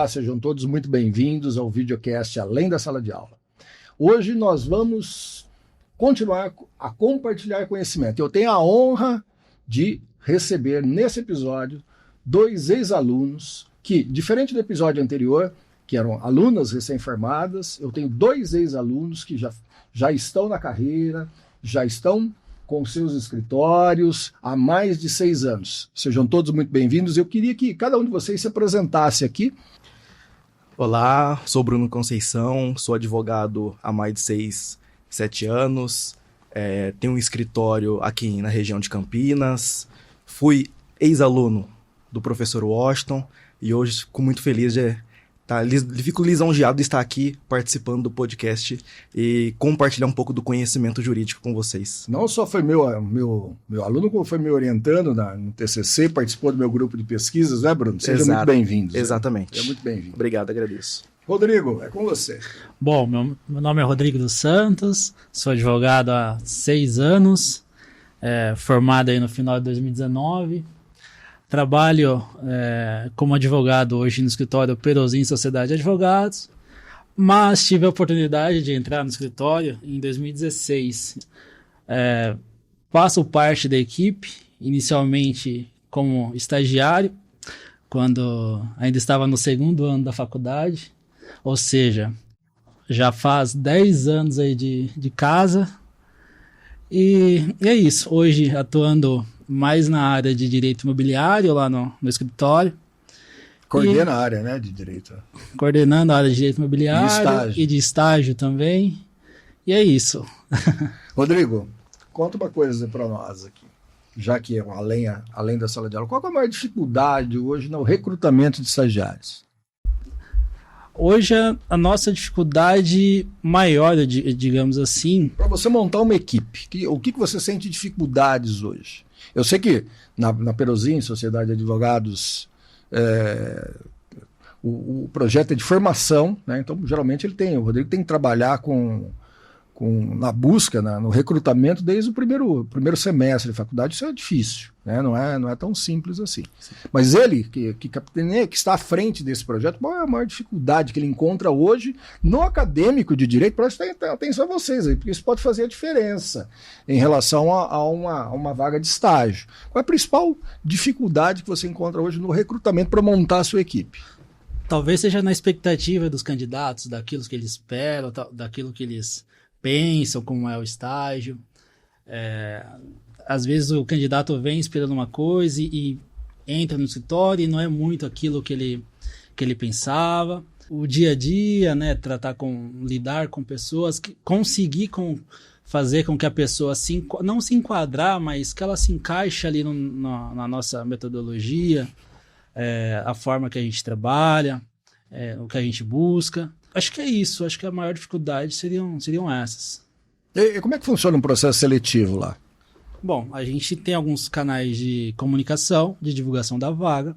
Olá, sejam todos muito bem-vindos ao videocast Além da Sala de Aula. Hoje nós vamos continuar a compartilhar conhecimento. Eu tenho a honra de receber nesse episódio 2 ex-alunos que, diferente do episódio anterior, que eram alunas recém-formadas, eu tenho 2 ex-alunos que já estão na carreira, já estão com seus escritórios há mais de 6 anos. Sejam todos muito bem-vindos. Eu queria que cada um de vocês se apresentasse aqui. Olá, sou Bruno Conceição, sou advogado há mais de 6, 7 anos, tenho um escritório aqui na região de Campinas, fui ex-aluno do professor Washington e hoje fico muito feliz fico lisonjeado de estar aqui participando do podcast e compartilhar um pouco do conhecimento jurídico com vocês. Não só foi meu aluno, como foi me orientando no TCC, participou do meu grupo de pesquisas, né, Bruno? Seja muito bem-vindo. Exatamente. Seja muito bem-vindo. Obrigado, agradeço. Rodrigo, é com você. Bom, meu nome é Rodrigo dos Santos, sou advogado há 6 anos, formado aí no final de 2019. Trabalho como advogado hoje no escritório Perozin Sociedade de Advogados, mas tive a oportunidade de entrar no escritório em 2016. Faço parte da equipe, inicialmente como estagiário, quando ainda estava no 2º ano da faculdade, ou seja, já faz 10 anos aí de casa, e é isso, hoje atuando mais na área de direito imobiliário lá no escritório. Coordena a área, né, de direito. Coordenando a área de direito imobiliário e de estágio também. E é isso. Rodrigo, conta uma coisa para nós aqui, já que é além da sala de aula. Qual é a maior dificuldade hoje no recrutamento de estagiários? Hoje a nossa dificuldade maior, digamos assim... Para você montar uma equipe, o que você sente dificuldades hoje? Eu sei que na Perozin, Sociedade de Advogados, o projeto é de formação, né? Então geralmente o Rodrigo tem que trabalhar na busca, no recrutamento desde o primeiro semestre de faculdade. Isso é difícil, né? Não é tão simples assim. Sim. Mas ele, que está à frente desse projeto, qual é a maior dificuldade que ele encontra hoje no acadêmico de direito? Prestem atenção a vocês aí, porque isso pode fazer a diferença em relação a uma vaga de estágio. Qual é a principal dificuldade que você encontra hoje no recrutamento para montar a sua equipe? Talvez seja na expectativa dos candidatos, daquilo que eles esperam, daquilo que eles pensam, como é o estágio. Às vezes o candidato vem esperando uma coisa e entra no escritório e não é muito aquilo que ele pensava. O dia a dia, né, lidar com pessoas, conseguir fazer com que a pessoa não se enquadrar, mas que ela se encaixe ali na nossa metodologia, a forma que a gente trabalha, o que a gente busca. Acho que é isso, acho que a maior dificuldade seriam essas. E como é que funciona um processo seletivo lá? Bom, a gente tem alguns canais de comunicação, de divulgação da vaga,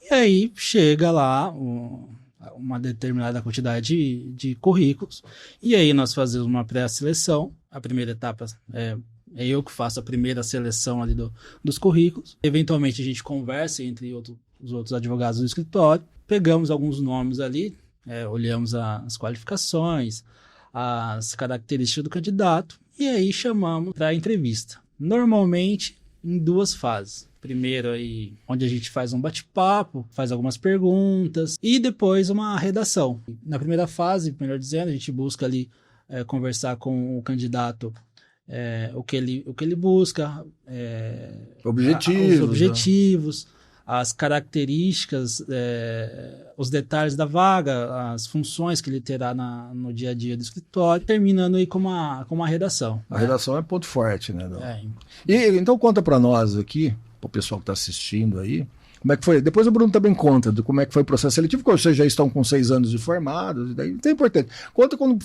e aí chega lá uma determinada quantidade de currículos, e aí nós fazemos uma pré-seleção. A primeira etapa é eu que faço a primeira seleção ali dos currículos. Eventualmente a gente conversa entre os outros advogados do escritório, pegamos alguns nomes ali, olhamos as qualificações, as características do candidato e aí chamamos para a entrevista. Normalmente em 2 fases. Primeiro aí, onde a gente faz um bate-papo, faz algumas perguntas e depois uma redação. Na primeira fase, melhor dizendo, a gente busca ali conversar com o candidato o que ele busca, os objetivos, as características, os detalhes da vaga, as funções que ele terá no dia a dia do escritório, terminando aí com uma redação. A redação é ponto forte, né? E então conta para nós aqui, para o pessoal que está assistindo aí, como é que foi? Depois o Bruno também conta de como é que foi o processo seletivo, porque vocês já estão com 6 anos de formados, e daí é importante. Conta como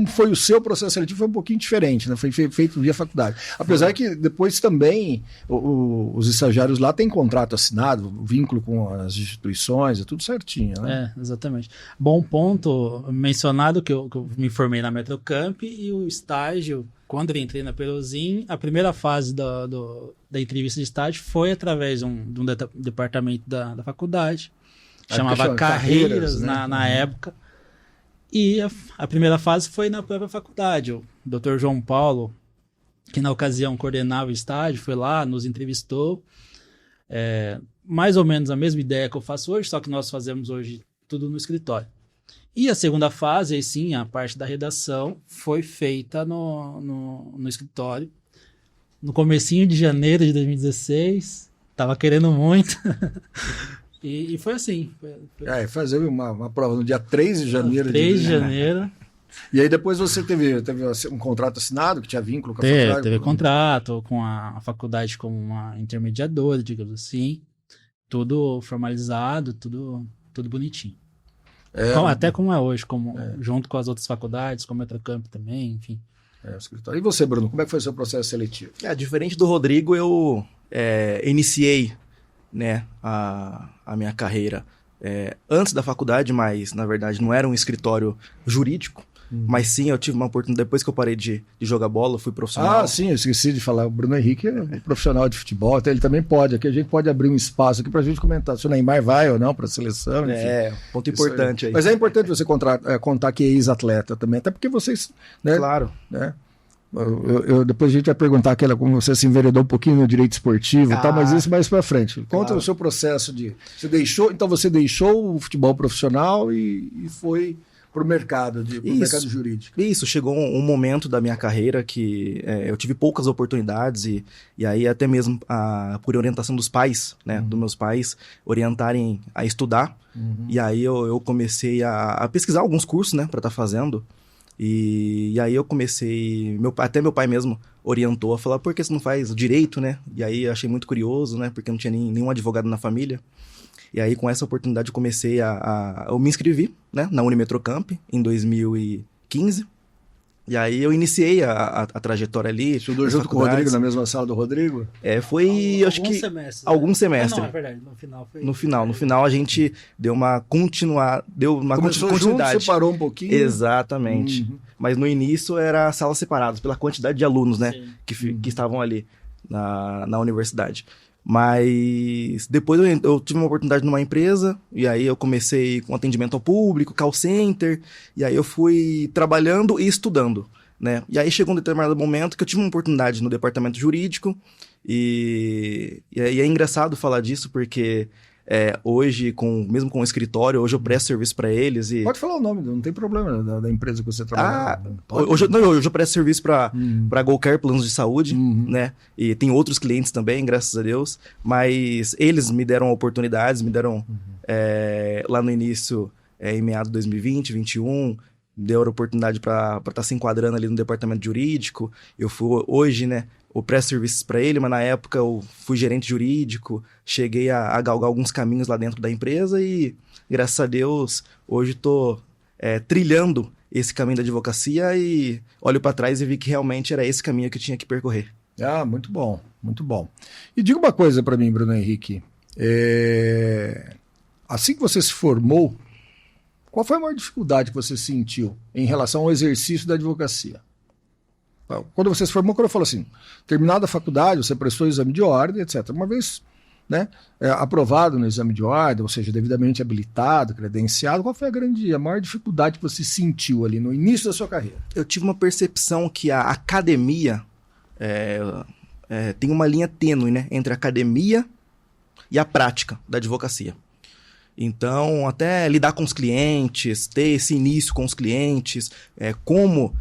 foi o seu processo seletivo, foi um pouquinho diferente, né? Foi feito via faculdade. Apesar que depois também os estagiários lá têm contrato assinado, vínculo com as instituições, é tudo certinho, né? Exatamente. Bom ponto mencionado que eu me formei na Metrocamp e o estágio, quando eu entrei na Perozin, a primeira fase da entrevista de estágio foi através de um departamento da faculdade, chamava Carreiras, né? na época. E a primeira fase foi na própria faculdade. O Dr. João Paulo, que na ocasião coordenava o estágio, foi lá, nos entrevistou. Mais ou menos a mesma ideia que eu faço hoje, só que nós fazemos hoje tudo no escritório. E a segunda fase, aí sim, a parte da redação, foi feita no escritório. No comecinho de janeiro de 2016, tava querendo muito. e foi assim. Fazer uma prova no dia 3 de janeiro. 3 de janeiro. E aí depois você teve um contrato assinado, que tinha vínculo com a faculdade? Teve contrato com a faculdade como uma intermediadora, digamos assim. Tudo formalizado, tudo bonitinho. Até como é hoje, junto com as outras faculdades, como a Metrocamp também, enfim. E você, Bruno, como é que foi o seu processo seletivo? Diferente do Rodrigo, eu iniciei, né, a minha carreira antes da faculdade, mas na verdade não era um escritório jurídico. Mas sim, eu tive uma oportunidade, depois que eu parei de jogar bola, eu fui profissional. Sim, eu esqueci de falar, o Bruno Henrique é um profissional de futebol, ele também pode, aqui a gente pode abrir um espaço aqui pra gente comentar se o Neymar vai ou não pra seleção, enfim. Ponto importante aí. Mas é importante você contar que é ex-atleta também, até porque vocês... Né, claro. Né, depois a gente vai perguntar como você se enveredou um pouquinho no direito esportivo e tal, mas isso mais pra frente. Conta o seu processo você deixou o futebol profissional e foi pro mercado, mercado jurídico. Isso, chegou um momento da minha carreira que eu tive poucas oportunidades e aí até mesmo por orientação dos pais, né, dos meus pais, orientarem a estudar. E aí eu comecei a pesquisar alguns cursos, né, para estar fazendo. E aí eu comecei, até meu pai mesmo orientou a falar, por que você não faz direito, né? E aí eu achei muito curioso, né, porque não tinha nenhum advogado na família. E aí, com essa oportunidade, eu comecei eu me inscrevi, né, na Unimetrocamp em 2015. E aí, eu iniciei a trajetória ali. Estudou junto com o Rodrigo, na mesma sala do Rodrigo? Foi, acho que... Alguns semestres. Não, é verdade, no final foi... No final, a gente deu uma continuidade. Junto, separou um pouquinho. Exatamente. Mas no início, era salas separadas, pela quantidade de alunos, né, que estavam ali na universidade. Mas depois eu tive uma oportunidade numa empresa, e aí eu comecei com atendimento ao público, call center, e aí eu fui trabalhando e estudando, né? E aí chegou um determinado momento que eu tive uma oportunidade no departamento jurídico, e aí é engraçado falar disso, porque hoje, mesmo com o escritório, hoje eu presto serviço para eles. Pode falar o nome, não tem problema da empresa que você trabalha. Hoje eu presto serviço para GoCare, planos de saúde, né? E tem outros clientes também, graças a Deus. Mas eles me deram oportunidades, me deram lá no início, em meados de 2020, 2021, deu a oportunidade para estar se enquadrando ali no departamento jurídico. Eu fui hoje, né? Eu presto serviços para ele, mas na época eu fui gerente jurídico, cheguei a galgar alguns caminhos lá dentro da empresa e, graças a Deus, hoje estou trilhando esse caminho da advocacia e olho para trás e vi que realmente era esse caminho que eu tinha que percorrer. Muito bom, muito bom. E diga uma coisa para mim, Bruno Henrique. Assim que você se formou, qual foi a maior dificuldade que você sentiu em relação ao exercício da advocacia? Quando você se formou, quando eu falo assim, terminada a faculdade, você prestou o exame de ordem, etc. Uma vez, né, aprovado no exame de ordem, ou seja, devidamente habilitado, credenciado, qual foi a maior dificuldade que você sentiu ali no início da sua carreira? Eu tive uma percepção que a academia tem uma linha tênue, né, entre a academia e a prática da advocacia. Então, até lidar com os clientes, ter esse início com os clientes, como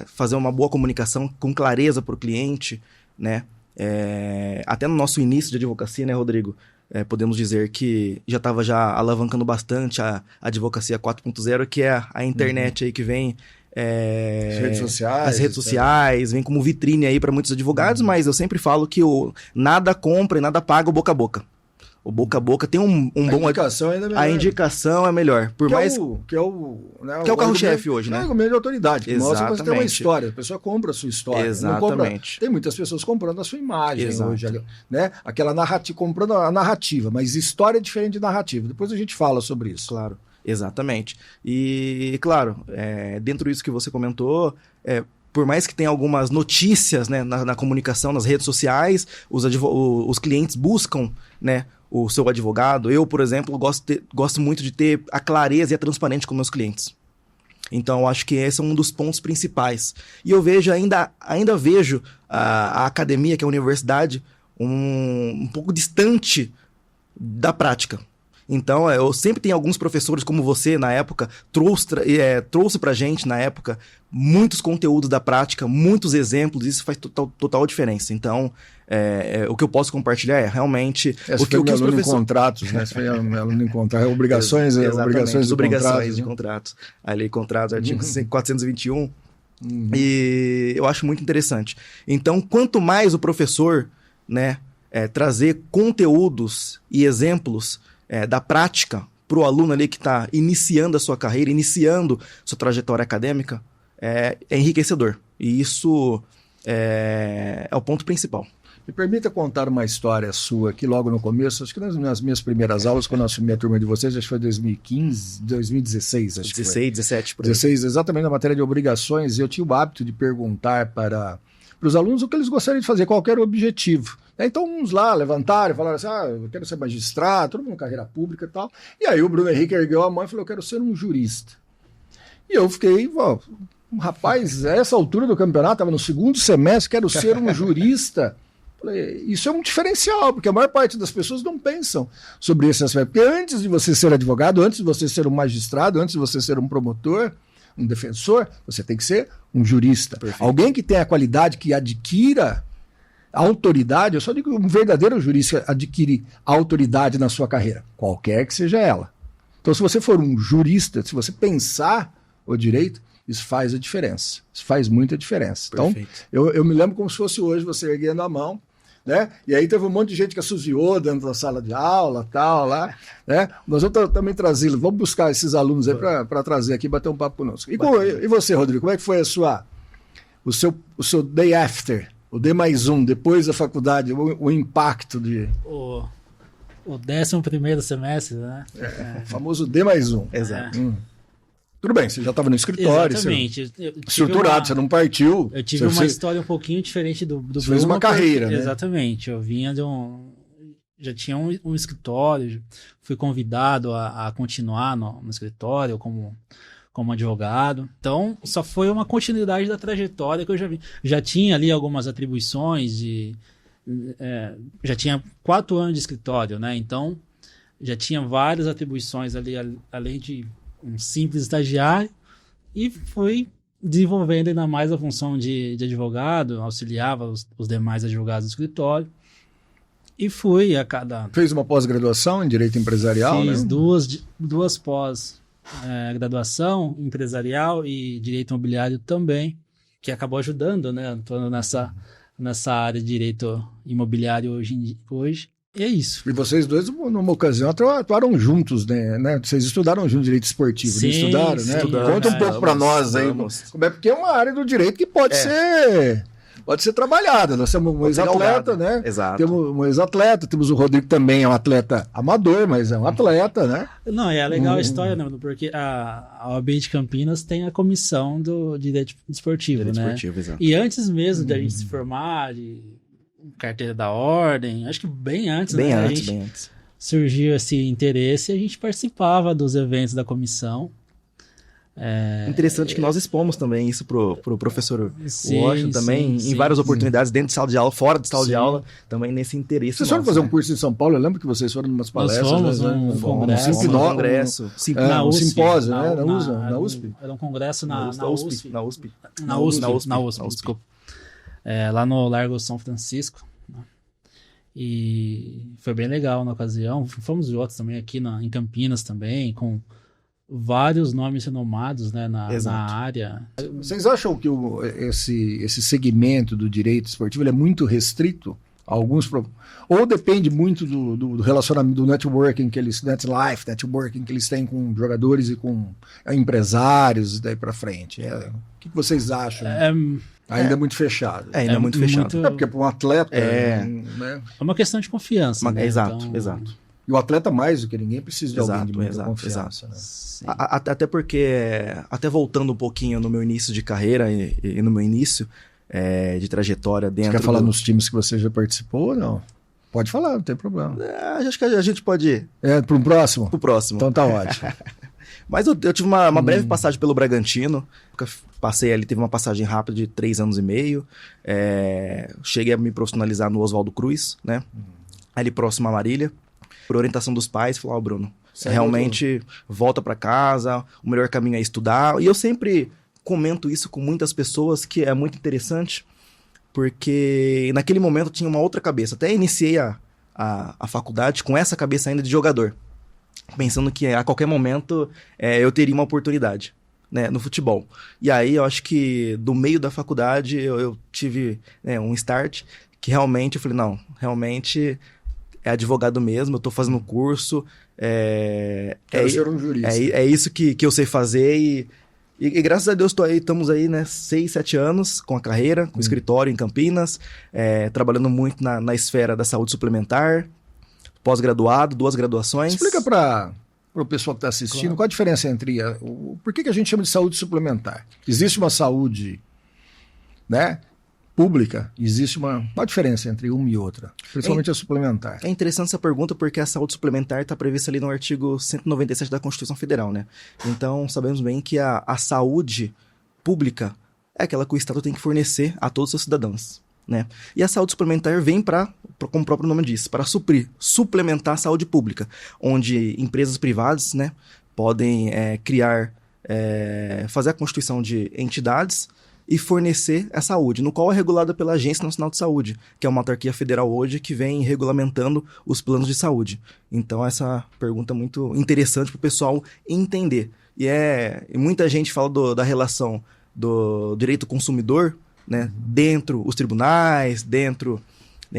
fazer uma boa comunicação com clareza para o cliente, né? Até no nosso início de advocacia, né, Rodrigo? Podemos dizer que já estava alavancando bastante a advocacia 4.0, que é a internet aí que vem... as redes sociais, vem como vitrine aí para muitos advogados, mas eu sempre falo que nada compra e nada paga o boca a boca. O boca a boca tem um bom... A indicação ainda é melhor. A indicação é melhor. Que é o carro-chefe hoje, né? É o argumento de autoridade. Exatamente. Mostra que você tem uma história. A pessoa compra a sua história. Exatamente. Tem muitas pessoas comprando a sua imagem. Exato. Hoje, né? Aquela narrativa, comprando a narrativa. Mas história é diferente de narrativa. Depois a gente fala sobre isso. Claro. Exatamente. E, claro, dentro disso que você comentou... por mais que tenha algumas notícias, né, na comunicação, nas redes sociais, os clientes buscam, né, o seu advogado, eu, por exemplo, gosto muito de ter a clareza e a transparência com meus clientes. Então, eu acho que esse é um dos pontos principais. E eu vejo ainda vejo a academia, que é a universidade, um pouco distante da prática. Então, eu sempre tenho alguns professores como você, na época, trouxe pra gente, na época, muitos conteúdos da prática, muitos exemplos, isso faz total diferença. Então, o que eu posso compartilhar é realmente... Essa foi meu aluno em contratos, né? Essa foi aluno em contratos, obrigações de contratos. A lei de contratos, artigo 421. E eu acho muito interessante. Então, quanto mais o professor, né, trazer conteúdos e exemplos da prática para o aluno ali que está iniciando a sua carreira, iniciando sua trajetória acadêmica, é enriquecedor. E isso é o ponto principal. Me permita contar uma história sua aqui logo no começo. Acho que nas minhas primeiras aulas, quando eu assumi a turma de vocês, acho que foi 2015, 2016. Acho 16, 17, por aí. 16, exatamente na matéria de obrigações. Eu tinha o hábito de perguntar para os alunos o que eles gostariam de fazer, qual era o objetivo. Então, uns lá levantaram e falaram assim, eu quero ser magistrado, todo mundo carreira pública e tal. E aí o Bruno Henrique ergueu a mão e falou, eu quero ser um jurista. E eu fiquei, rapaz, a essa altura do campeonato, estava no segundo semestre, quero ser um jurista. Falei, isso é um diferencial, porque a maior parte das pessoas não pensam sobre esse aspecto. Porque antes de você ser advogado, antes de você ser um magistrado, antes de você ser um promotor, um defensor, você tem que ser um jurista. Perfeito. Alguém que tenha a qualidade, que adquira autoridade. Eu só digo que um verdadeiro jurista adquire autoridade na sua carreira, qualquer que seja ela. Então, se você for um jurista, se você pensar o direito, isso faz a diferença. Isso faz muita diferença. Perfeito. Então, eu me lembro como se fosse hoje, você erguendo a mão, né? E aí teve um monte de gente que assoviou dentro da sala de aula, tal, lá, né? Nós vamos também trazê-los, vamos buscar esses alunos aí para trazer aqui, bater um papo conosco. E você, Rodrigo, como é que foi o seu day after? O D+1, depois da faculdade, o impacto de... O 11º semestre, né? O famoso D+1. Exato. Tudo bem, você já estava no escritório. Exatamente. Estruturado, você não partiu. Eu tive uma história um pouquinho diferente do Você fez uma carreira, né? Exatamente. Eu vinha de já tinha um escritório, fui convidado a continuar no escritório como advogado. Então, só foi uma continuidade da trajetória que eu já vi. Já tinha ali algumas atribuições já tinha 4 anos de escritório, né? Então, já tinha várias atribuições ali, além de um simples estagiário, e fui desenvolvendo ainda mais a função de advogado, auxiliava os demais advogados do escritório. E fui a cada... Fez uma pós-graduação em Direito Empresarial, Fiz, né? duas pós-graduação empresarial e Direito Imobiliário também, que acabou ajudando, né? Estou nessa área de Direito Imobiliário hoje. E é isso. E vocês dois, numa ocasião, atuaram juntos, né? Vocês estudaram juntos Direito Esportivo, sim, não estudaram, né? Conta um pouco para nós aí. Porque é uma área do direito que pode ser trabalhada. Nós temos um ex-atleta, né? Exato. Temos um ex-atleta, temos o Rodrigo também, é um atleta amador, mas é um atleta, né? Não, é legal a história, né? Porque a OAB de Campinas tem a comissão do Direito Esportivo, né? Esportivo, exato. E antes mesmo da gente se formar, de carteira da ordem, acho que bem antes, bem né? antes. Surgiu esse interesse e a gente participava dos eventos da comissão. Interessante que nós expomos também isso pro professor Washington também, em várias oportunidades, dentro de sala de aula, fora de sala de aula, também nesse interesse. Vocês foram fazer um curso em São Paulo? Eu lembro que vocês foram em umas palestras. Nós fomos um simpósio, né? Na USP. Era um congresso na USP. Na USP, desculpa. Lá no Largo São Francisco. Né? E foi bem legal na ocasião. Fomos outros também aqui em Campinas também, com vários nomes renomados, né, na área. Vocês acham que esse segmento do direito esportivo ele é muito restrito? Ou depende muito do relacionamento, do networking que eles têm com jogadores e com empresários e daí para frente? O que vocês acham? Ainda é muito fechado. Ainda é muito fechado. Porque para um atleta... É uma questão de confiança. Né? Exato. E o atleta, mais do que ninguém, precisa de alguém de muita confiança. Né? Até porque, até voltando um pouquinho no meu início de carreira e no meu início de trajetória dentro... Você quer falar nos times que você já participou ou não? Pode falar, não tem problema. Acho que a gente pode ir Para um próximo? pro próximo. Então tá ótimo. Mas eu tive uma breve passagem pelo Bragantino. Passei ali, teve uma passagem rápida de 3 anos e meio. Cheguei a me profissionalizar no Oswaldo Cruz, né? Ali próximo a Marília. Por orientação dos pais, falou, Bruno, você realmente volta para casa, o melhor caminho é estudar. E eu sempre comento isso com muitas pessoas, que é muito interessante, porque naquele momento eu tinha uma outra cabeça. Até iniciei a faculdade com essa cabeça ainda de jogador, pensando que a qualquer momento eu teria uma oportunidade, né, no futebol. E aí eu acho que do meio da faculdade eu tive um start que realmente eu falei, não, realmente é advogado mesmo, eu tô fazendo curso, Quero ser um jurista. É isso que eu sei fazer e graças a Deus estamos aí, né, 6, 7 anos com a carreira, com o escritório em Campinas, trabalhando muito na esfera da saúde suplementar, pós-graduado, 2 graduações. Explica para o pessoal que está assistindo, qual a diferença entre... Por que a gente chama de saúde suplementar? Existe uma saúde, né, pública, existe qual a diferença entre uma e outra? Principalmente a suplementar. É interessante essa pergunta porque a saúde suplementar está prevista ali no artigo 197 da Constituição Federal, né? Então, sabemos bem que a saúde pública é aquela que o Estado tem que fornecer a todos os seus cidadãos, né? E a saúde suplementar vem como o próprio nome diz, para suplementar a saúde pública, onde empresas privadas, né, podem fazer a constituição de entidades e fornecer a saúde, no qual é regulada pela Agência Nacional de Saúde, que é uma autarquia federal hoje que vem regulamentando os planos de saúde. Então essa pergunta é muito interessante para o pessoal entender. E muita gente fala da relação do direito consumidor, né, dentro os tribunais, dentro...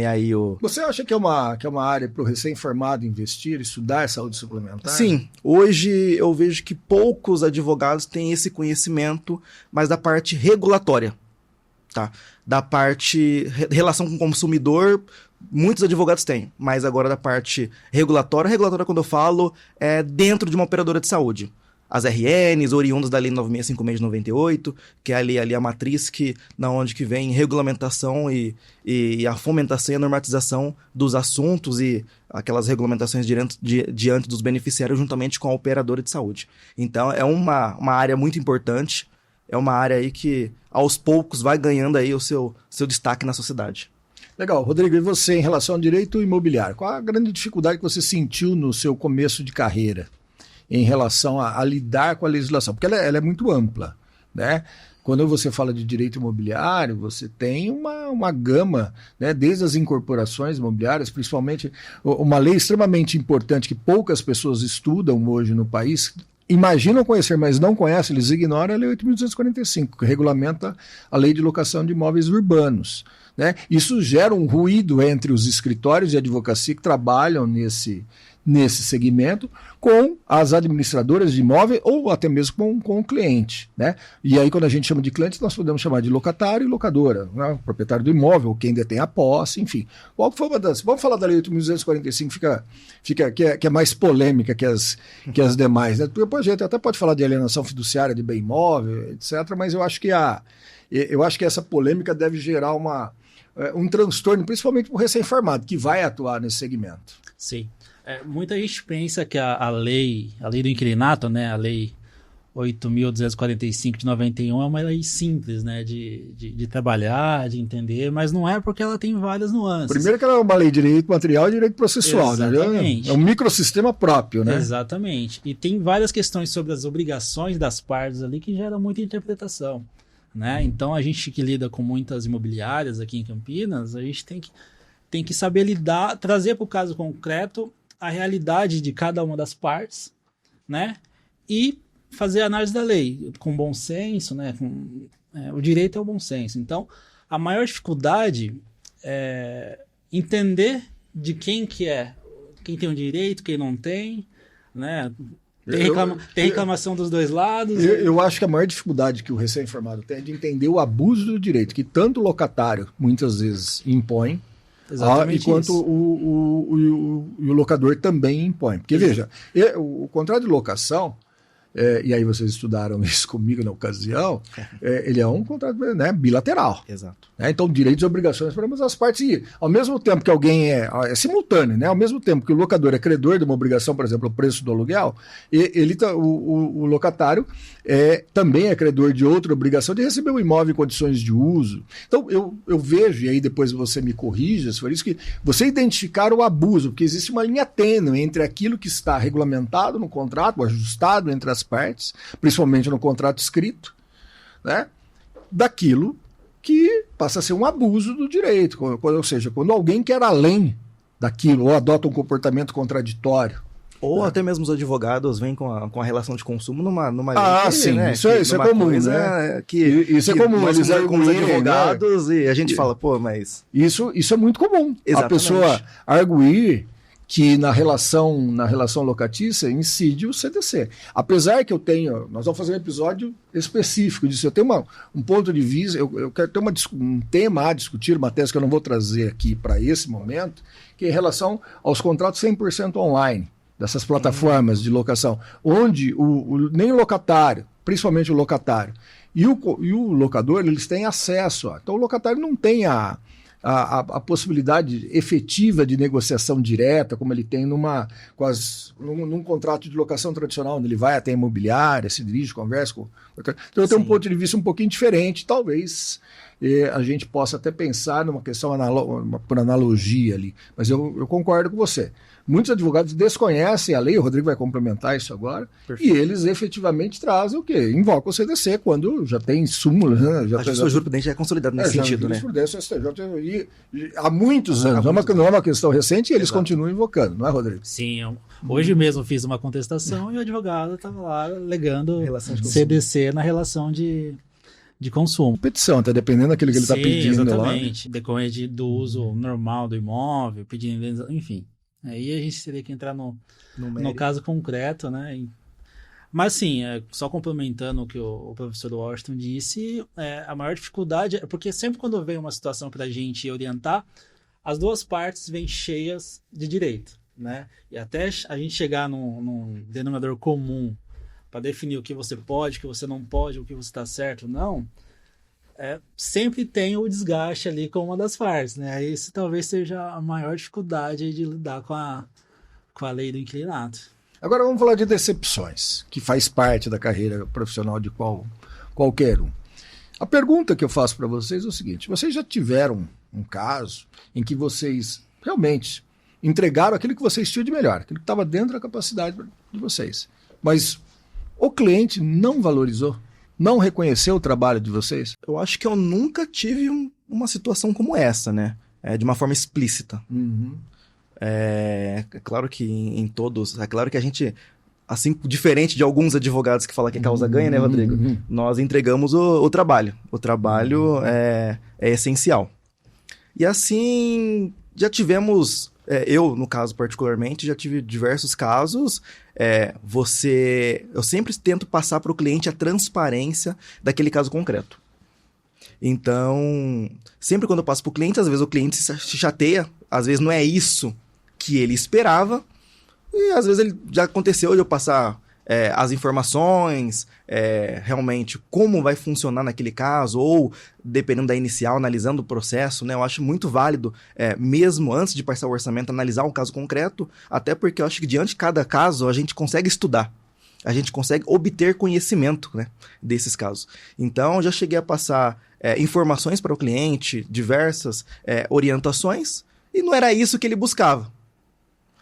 Aí Você acha que é uma área para o recém-formado investir, estudar saúde suplementar? Sim, hoje eu vejo que poucos advogados têm esse conhecimento, mas da parte regulatória, tá? Da parte relação com o consumidor, muitos advogados têm, mas agora da parte regulatória quando eu falo é dentro de uma operadora de saúde. As RNs, oriundas da Lei 9656 de 98, que é ali a matriz na onde que vem regulamentação e a fomentação e a normatização dos assuntos e aquelas regulamentações diante dos beneficiários juntamente com a operadora de saúde. Então é uma área muito importante, é uma área aí que aos poucos vai ganhando aí o seu destaque na sociedade. Legal. Rodrigo, e você em relação ao direito imobiliário? Qual a grande dificuldade que você sentiu no seu começo de carreira em relação a lidar com a legislação? Porque ela é muito ampla, né? Quando você fala de direito imobiliário, você tem uma gama, né? Desde as incorporações imobiliárias, principalmente uma lei extremamente importante que poucas pessoas estudam hoje no país, imaginam conhecer, mas não conhecem, eles ignoram a Lei 8.245, que regulamenta a Lei de Locação de Imóveis Urbanos, né? Isso gera um ruído entre os escritórios de advocacia que trabalham nesse segmento com as administradoras de imóvel ou até mesmo com o cliente, né? E aí quando a gente chama de cliente, nós podemos chamar de locatário e locadora, né? O proprietário do imóvel, quem detém a posse, enfim. Qual foi uma das... Vamos falar da Lei 8.245, que é mais polêmica que as demais, né? Depois a gente até pode falar de alienação fiduciária de bem imóvel, etc., mas eu acho que essa polêmica deve gerar um transtorno, principalmente para o recém-formado, que vai atuar nesse segmento. Sim. Muita gente pensa que a lei do inquilinato, né, a lei 8.245 de 91 é uma lei simples, né, de trabalhar, de entender, mas não é porque ela tem várias nuances. Primeiro que ela é uma lei de direito material e direito processual, exatamente, né? É um microsistema próprio, né? Exatamente. E tem várias questões sobre as obrigações das partes ali que geram muita interpretação, né? Então a gente que lida com muitas imobiliárias aqui em Campinas, a gente tem que saber lidar, trazer para o caso concreto a realidade de cada uma das partes, né? E fazer a análise da lei com bom senso, né? O direito é o bom senso. Então, a maior dificuldade é entender de quem tem o direito, quem não tem, né? Tem reclamação dos dois lados. Eu acho que a maior dificuldade que o recém-formado tem é de entender o abuso do direito, que tanto o locatário muitas vezes impõe, enquanto o locador também impõe. Porque, veja, o contrato de locação, e aí vocês estudaram isso comigo na ocasião, ele é um contrato, né, bilateral. Exato. Né? Então, direitos e obrigações para ambas as partes. E, ao mesmo tempo que alguém é simultâneo, né? Ao mesmo tempo que o locador é credor de uma obrigação, por exemplo, o preço do aluguel, o locatário também é credor de outra obrigação de receber o imóvel em condições de uso. Então, eu vejo, e aí depois você me corrija, se for isso, que você identificar o abuso, porque existe uma linha tênue entre aquilo que está regulamentado no contrato, ajustado entre as partes, principalmente no contrato escrito, né, daquilo que passa a ser um abuso do direito, ou seja, quando alguém quer além daquilo, ou adota um comportamento contraditório. Ou até mesmo os advogados vêm com a relação de consumo numa lei, sim, né? Isso é comum, né? Isso é comum, nós eles como arguem, advogados, né? E a gente fala, pô, mas... Isso é muito comum. Exatamente. A pessoa arguir que na relação locatícia incide o CDC. Apesar que nós vamos fazer um episódio específico disso, eu tenho um ponto de vista, eu quero ter um tema a discutir, uma tese que eu não vou trazer aqui para esse momento, que é em relação aos contratos 100% online, dessas plataformas de locação, onde nem o locatário, principalmente o locatário, e o locador, eles têm acesso. Então o locatário não tem a possibilidade efetiva de negociação direta, como ele tem num contrato de locação tradicional, onde ele vai até a imobiliária, se dirige, conversa com... Então eu tenho um ponto de vista um pouquinho diferente, talvez a gente possa até pensar numa questão por analogia ali, mas eu concordo com você. Muitos advogados desconhecem a lei, o Rodrigo vai complementar isso agora, Perfeito. E eles efetivamente trazem o quê? Invocam o CDC quando já tem súmula. Né? A jurisprudência é consolidada nesse sentido, né? A jurisprudência STJ há muitos anos, não é uma questão recente, e eles continuam invocando, não é, Rodrigo? Sim, hoje mesmo fiz uma contestação e o advogado estava lá alegando CDC na relação de consumo. Petição, tá dependendo daquilo que ele está pedindo. Exatamente, decorrente do uso normal do imóvel, pedindo, enfim. Aí a gente teria que entrar no caso concreto, né? Mas sim, só complementando o que o professor Washington disse, a maior dificuldade é porque sempre quando vem uma situação para a gente orientar, as duas partes vêm cheias de direito, né? E até a gente chegar num denominador comum para definir o que você pode, o que você não pode, o que você está certo ou não, sempre tem o desgaste ali com uma das partes, né? Isso talvez seja a maior dificuldade de lidar com a lei do inquilinato. Agora vamos falar de decepções, que faz parte da carreira profissional de qualquer um. A pergunta que eu faço para vocês é o seguinte: vocês já tiveram um caso em que vocês realmente entregaram aquilo que vocês tinham de melhor, aquilo que estava dentro da capacidade de vocês, mas o cliente não valorizou? Não reconheceu o trabalho de vocês? Eu acho que eu nunca tive uma situação como essa, né? De uma forma explícita. Uhum. É claro que em todos... É claro que a gente, assim, diferente de alguns advogados que falam que a causa ganha, né, Rodrigo? Uhum. Nós entregamos o trabalho. O trabalho é essencial. E assim, já tivemos... eu, no caso particularmente, já tive diversos casos. Eu sempre tento passar para o cliente a transparência daquele caso concreto. Então, sempre quando eu passo para o cliente, às vezes o cliente se chateia, às vezes não é isso que ele esperava, e às vezes já aconteceu de eu passar as informações, realmente como vai funcionar naquele caso, ou dependendo da inicial, analisando o processo, né? Eu acho muito válido, mesmo antes de passar o orçamento, analisar um caso concreto, até porque eu acho que diante de cada caso a gente consegue estudar, a gente consegue obter conhecimento, né, desses casos. Então, eu já cheguei a passar informações para o cliente, diversas orientações, e não era isso que ele buscava.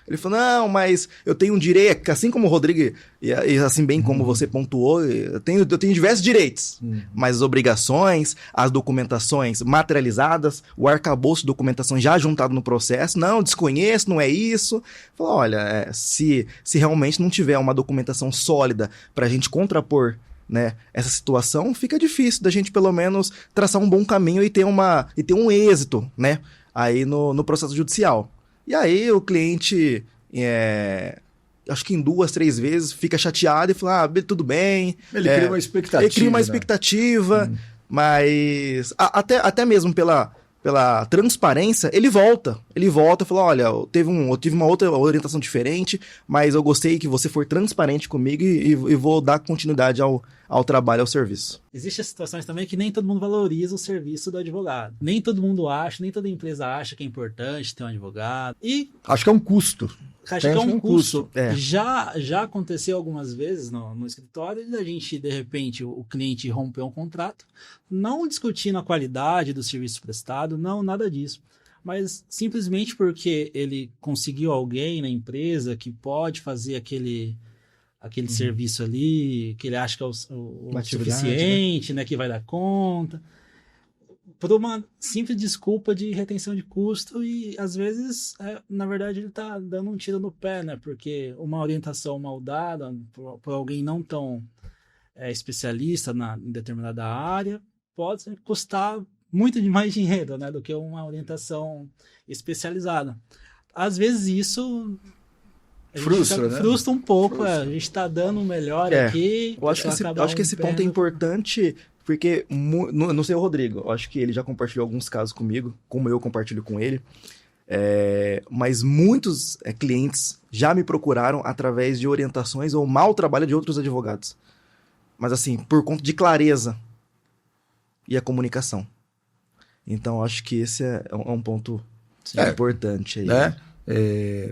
Ele falou, não, mas eu tenho um direito, assim como o Rodrigo, e assim bem como você pontuou, eu tenho diversos direitos, mas as obrigações, as documentações materializadas, o arcabouço de documentação já juntado no processo, não, desconheço, não é isso. Falou, olha, se realmente não tiver uma documentação sólida para a gente contrapor, né, essa situação, fica difícil da gente pelo menos traçar um bom caminho e ter um êxito, né, aí no processo judicial. E aí o cliente, acho que em 2, 3 vezes, fica chateado e fala, tudo bem. Ele cria uma expectativa. Ele cria uma expectativa, mas até mesmo pela pela transparência, ele volta e fala, olha, eu tive uma outra orientação diferente, mas eu gostei que você for transparente comigo e vou dar continuidade ao trabalho, ao serviço. Existem situações também que nem todo mundo valoriza o serviço do advogado. Nem todo mundo acha, nem toda empresa acha que é importante ter um advogado. E acho que é um custo. acho que é um custo. É. Já aconteceu algumas vezes no escritório da gente, de repente, o cliente rompeu um contrato, não discutindo a qualidade do serviço prestado, não, nada disso. Mas simplesmente porque ele conseguiu alguém na empresa que pode fazer aquele serviço ali, que ele acha que é o suficiente, né, que vai dar conta, por uma simples desculpa de retenção de custo e, às vezes, na verdade, ele está dando um tiro no pé, né, porque uma orientação mal dada por alguém não tão especialista em determinada área pode custar muito mais dinheiro, né, do que uma orientação especializada. Às vezes, isso... frustra um pouco, a gente está dando o melhor aqui. Eu acho que esse ponto é importante, porque, não sei o Rodrigo, eu acho que ele já compartilhou alguns casos comigo, como eu compartilho com ele, mas muitos clientes já me procuraram através de orientações ou mau trabalho de outros advogados. Mas assim, por conta de clareza e a comunicação. Então, acho que esse é um ponto importante aí.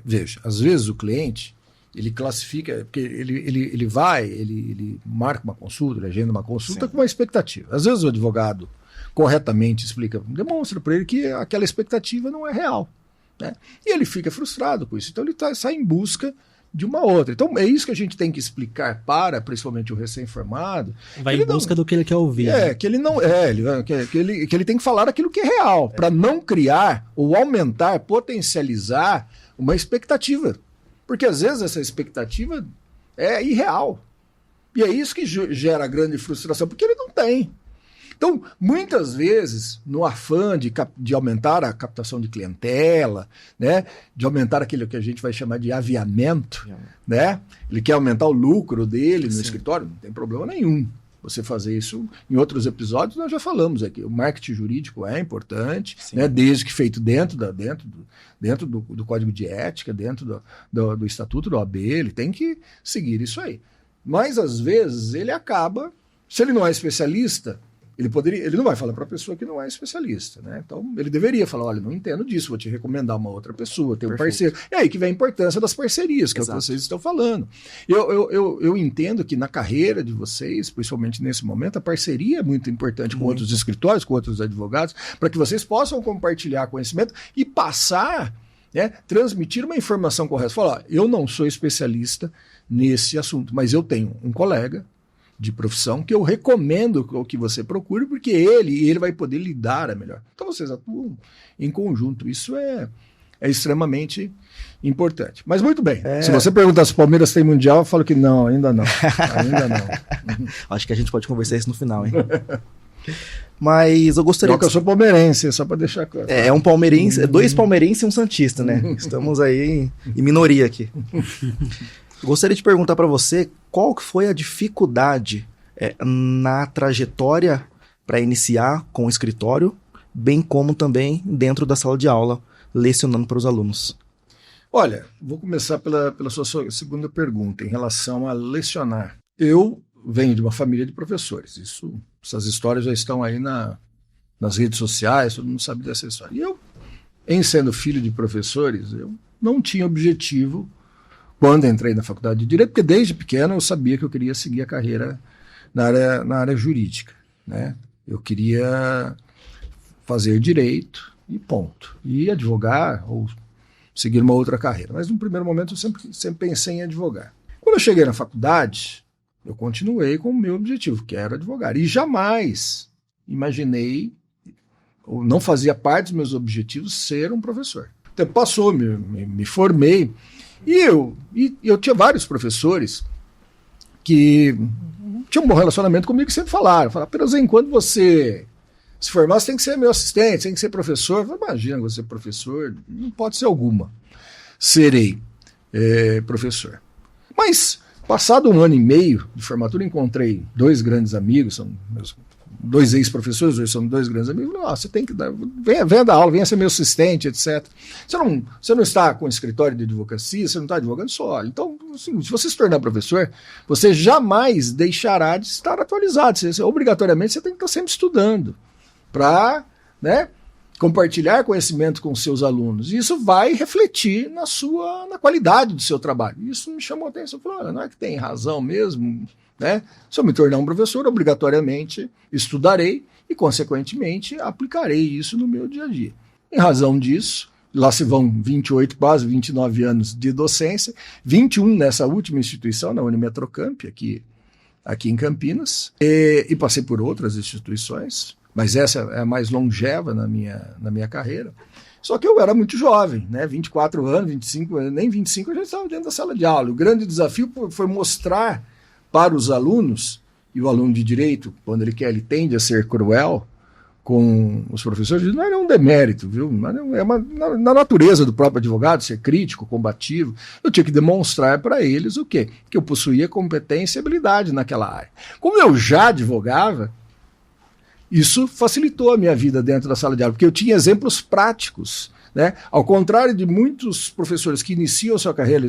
Veja, às vezes o cliente, ele classifica, porque ele marca uma consulta, ele agenda uma consulta com uma expectativa. Às vezes o advogado corretamente explica, demonstra para ele que aquela expectativa não é real, né? E ele fica frustrado com isso. Então ele sai em busca de uma outra. Então é isso que a gente tem que explicar principalmente o recém-formado. Vai em busca do que ele quer ouvir. Que ele não que ele tem que falar aquilo que é real, para não criar ou aumentar, potencializar uma expectativa. Porque às vezes essa expectativa é irreal. E é isso que gera grande frustração, porque ele não tem. Então, muitas vezes, no afã de aumentar a captação de clientela, né, de aumentar aquilo que a gente vai chamar de aviamento, né, ele quer aumentar o lucro dele no escritório, não tem problema nenhum você fazer isso. Em outros episódios nós já falamos aqui, o marketing jurídico é importante, né, desde que feito dentro do código de ética, dentro do estatuto da OAB, ele tem que seguir isso aí. Mas, às vezes, ele acaba, se ele não é especialista, ele não vai falar para a pessoa que não é especialista, né? Então, ele deveria falar, olha, não entendo disso, vou te recomendar uma outra pessoa, ter um parceiro. E aí que vem a importância das parcerias, que é o que vocês estão falando. Eu entendo que na carreira de vocês, principalmente nesse momento, a parceria é muito importante com outros escritórios, com outros advogados, para que vocês possam compartilhar conhecimento e passar, né, transmitir uma informação correta. Falar, eu não sou especialista nesse assunto, mas eu tenho um colega de profissão que eu recomendo que você procure, porque ele vai poder lidar melhor. Então vocês atuam em conjunto. Isso é extremamente importante. Mas muito bem. Se você perguntar se o Palmeiras tem Mundial, eu falo que não, ainda não. Ainda não. Acho que a gente pode conversar isso no final, hein? Mas eu gostaria... Eu sou palmeirense, só para deixar claro. É um palmeirense, 2 palmeirenses e um santista, né? Estamos aí em minoria aqui. Gostaria de perguntar para você qual que foi a dificuldade na trajetória para iniciar com o escritório, bem como também dentro da sala de aula, lecionando para os alunos. Olha, vou começar pela sua segunda pergunta, em relação a lecionar. Eu venho de uma família de professores. Essas histórias já estão aí nas redes sociais, todo mundo sabe dessa história. E eu, em sendo filho de professores, eu não tinha objetivo quando entrei na faculdade de Direito, porque desde pequeno eu sabia que eu queria seguir a carreira na área jurídica, né? Eu queria fazer direito e ponto. E advogar ou seguir uma outra carreira. Mas no primeiro momento eu sempre pensei em advogar. Quando eu cheguei na faculdade, eu continuei com o meu objetivo, que era advogar. E jamais imaginei, ou não fazia parte dos meus objetivos, ser um professor. O tempo passou, me formei. E eu tinha vários professores que tinham um bom relacionamento comigo, que sempre falaram, apenas enquanto você se formar, você tem que ser meu assistente, tem que ser professor. Eu falei, imagina você ser professor, não pode ser alguma. Serei professor. Mas Passado 1 ano e meio de formatura, encontrei 2 grandes amigos, são meus 2 ex-professores, hoje são 2 grandes amigos. Você tem que dar, venha dar aula, venha ser meu assistente, etc. Você não está com escritório de advocacia, você não está advogando só. Então, assim, se você se tornar professor, você jamais deixará de estar atualizado. Obrigatoriamente, você tem que estar sempre estudando para, né, compartilhar conhecimento com seus alunos. E isso vai refletir na qualidade do seu trabalho. Isso me chamou a atenção. Eu falei, não é que tem razão mesmo, né? Se eu me tornar um professor, obrigatoriamente estudarei e, consequentemente, aplicarei isso no meu dia a dia. Em razão disso, lá se vão 28, quase 29 anos de docência, 21 nessa última instituição, na Unimetrocamp, aqui em Campinas, e passei por outras instituições, mas essa é a mais longeva na minha carreira. Só que eu era muito jovem, né? 24 anos, 25, nem 25 eu já estava dentro da sala de aula. O grande desafio foi mostrar para os alunos, e o aluno de direito, quando ele quer, ele tende a ser cruel com os professores, não é um demérito, viu? Na natureza do próprio advogado, ser crítico, combativo. Eu tinha que demonstrar para eles o quê? Que eu possuía competência e habilidade naquela área. Como eu já advogava, isso facilitou a minha vida dentro da sala de aula, porque eu tinha exemplos práticos, né? Ao contrário de muitos professores que iniciam sua carreira,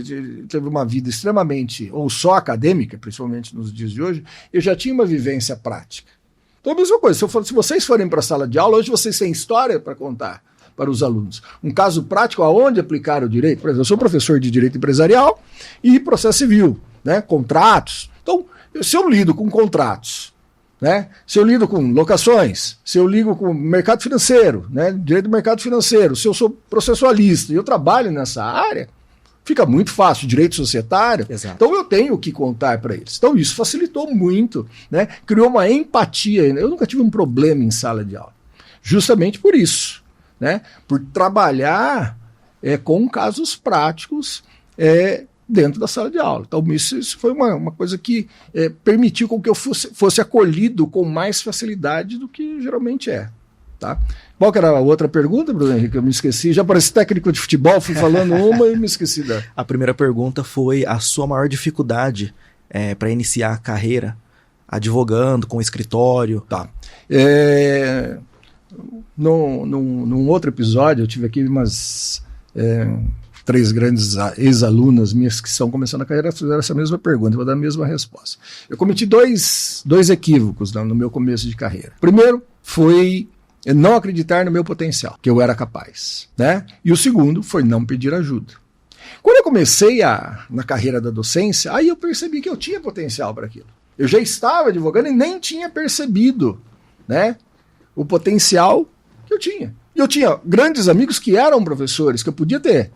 teve uma vida extremamente, ou só acadêmica, principalmente nos dias de hoje, eu já tinha uma vivência prática. Então a mesma coisa, se vocês forem para a sala de aula, hoje vocês têm história para contar para os alunos. Um caso prático aonde aplicar o direito. Por exemplo, eu sou professor de direito empresarial e processo civil, né? Contratos. Então, se eu lido com contratos, né? Se eu lido com locações, se eu lido com mercado financeiro, né? Direito do mercado financeiro, se eu sou processualista e eu trabalho nessa área, fica muito fácil, direito societário. Exato. Então eu tenho o que contar para eles. Então isso facilitou muito, né? Criou uma empatia. Eu nunca tive um problema em sala de aula, justamente por isso, né? Por trabalhar com casos práticos dentro da sala de aula. Então isso foi uma coisa que permitiu com que eu fosse acolhido com mais facilidade do que geralmente é. Tá? Qual que era a outra pergunta, Bruno Henrique? Eu me esqueci. Já pareci técnico de futebol, fui falando uma e me esqueci da... A primeira pergunta foi a sua maior dificuldade para iniciar a carreira advogando, com escritório. Tá. Num outro episódio, eu tive aqui umas 3 grandes ex-alunas minhas que estão começando a carreira, fizeram essa mesma pergunta, eu vou dar a mesma resposta. Eu cometi dois equívocos no meu começo de carreira. Primeiro foi não acreditar no meu potencial, que eu era capaz, né? E o segundo foi não pedir ajuda. Quando eu comecei na carreira da docência, aí eu percebi que eu tinha potencial para aquilo. Eu já estava advogando e nem tinha percebido, né, o potencial que eu tinha. E eu tinha grandes amigos que eram professores, que eu podia ter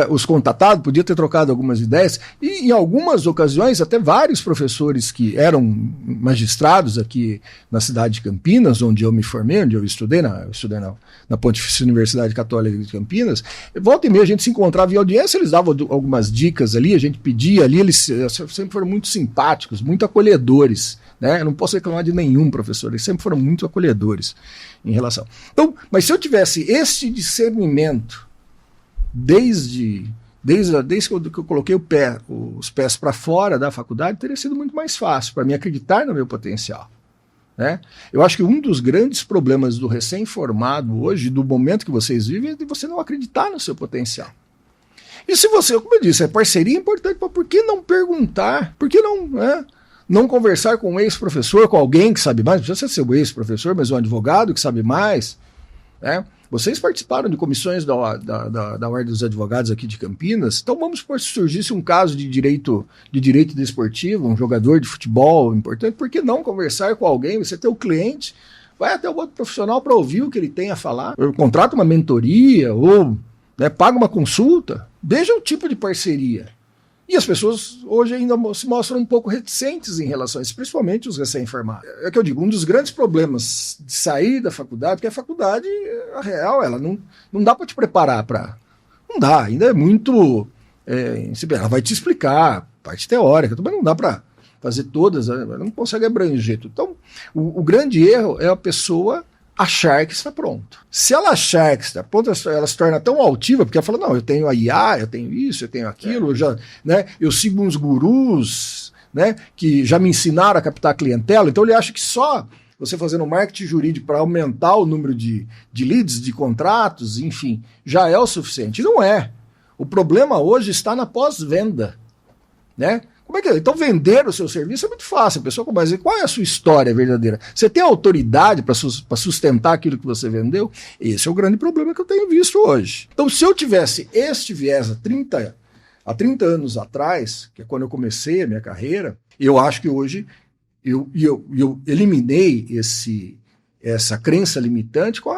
os contatado, podia ter trocado algumas ideias, e em algumas ocasiões até vários professores que eram magistrados aqui na cidade de Campinas, onde eu me formei, onde eu estudei na Pontifícia Universidade Católica de Campinas. Volta e meia a gente se encontrava em audiência, eles davam algumas dicas ali, a gente pedia ali, eles sempre foram muito simpáticos, muito acolhedores, né? Eu não posso reclamar de nenhum professor, eles sempre foram muito acolhedores em relação. Então, mas se eu tivesse este discernimento desde que eu coloquei os pés para fora da faculdade, teria sido muito mais fácil para mim acreditar no meu potencial, né? Eu acho que um dos grandes problemas do recém-formado hoje, do momento que vocês vivem, é de você não acreditar no seu potencial. E se você, como eu disse, parceria é importante, mas por que não perguntar? Por que não, né, não conversar com um ex-professor, com alguém que sabe mais? Não precisa ser o ex-professor, mas um advogado que sabe mais, né? Vocês participaram de comissões da Ordem dos Advogados aqui de Campinas, então vamos supor se surgisse um caso de direito desportivo, um jogador de futebol importante, por que não conversar com alguém? Você tem o cliente, vai até o outro profissional para ouvir o que ele tem a falar, contrata uma mentoria ou, né, paga uma consulta, veja o tipo de parceria. E as pessoas hoje ainda se mostram um pouco reticentes em relação a isso, principalmente os recém-formados. É que eu digo, um dos grandes problemas de sair da faculdade, porque a faculdade, a real, ela não dá para te preparar para... Não dá, ainda é muito... ela vai te explicar, parte teórica, mas não dá para fazer todas, ela não consegue abranger tudo. Então, o grande erro é a pessoa achar que está pronto. Se ela achar que está pronto, ela se torna tão altiva, porque ela fala, não, eu tenho a IA, eu tenho isso, eu tenho aquilo, eu sigo uns gurus, né, que já me ensinaram a captar clientela, então ele acha que só você fazendo marketing jurídico para aumentar o número de leads, de contratos, enfim, já é o suficiente. Não é. O problema hoje está na pós-venda, né? Como é que é? Então vender o seu serviço é muito fácil. A pessoa começa a dizer, qual é a sua história verdadeira? Você tem autoridade para sustentar aquilo que você vendeu? Esse é o grande problema que eu tenho visto hoje. Então se eu tivesse este viés há 30 anos atrás, que é quando eu comecei a minha carreira, eu acho que hoje eu eliminei essa crença limitante com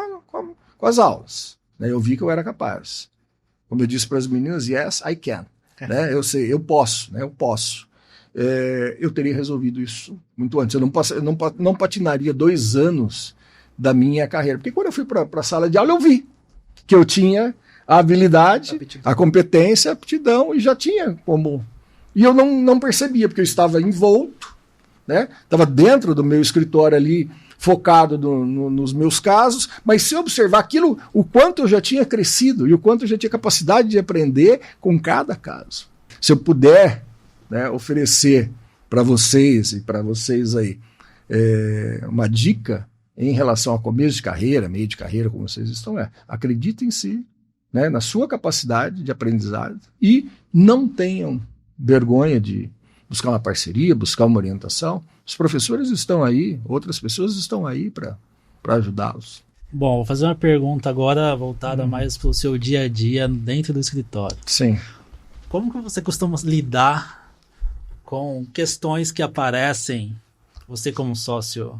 as aulas. Né? Eu vi que eu era capaz. Como eu disse para as meninas, yes, I can. Né? Eu sei, eu posso, né? Eu posso. Eu teria resolvido isso muito antes. Eu não patinaria 2 anos da minha carreira. Porque quando eu fui para a sala de aula, eu vi que eu tinha a habilidade, a competência, a aptidão, e já tinha como... E eu não percebia, porque eu estava envolto, né? Estava dentro do meu escritório ali, focado nos meus casos, mas se eu observar aquilo, o quanto eu já tinha crescido e o quanto eu já tinha capacidade de aprender com cada caso. Se eu puder, né, oferecer para vocês e para vocês aí uma dica em relação a começo de carreira, meio de carreira, como vocês estão, acreditem em si, né, na sua capacidade de aprendizado e não tenham vergonha de buscar uma parceria, buscar uma orientação. Os professores estão aí, outras pessoas estão aí para ajudá-los. Bom, vou fazer uma pergunta agora voltada mais para o seu dia a dia dentro do escritório. Sim. Como que você costuma lidar com questões que aparecem, você como sócio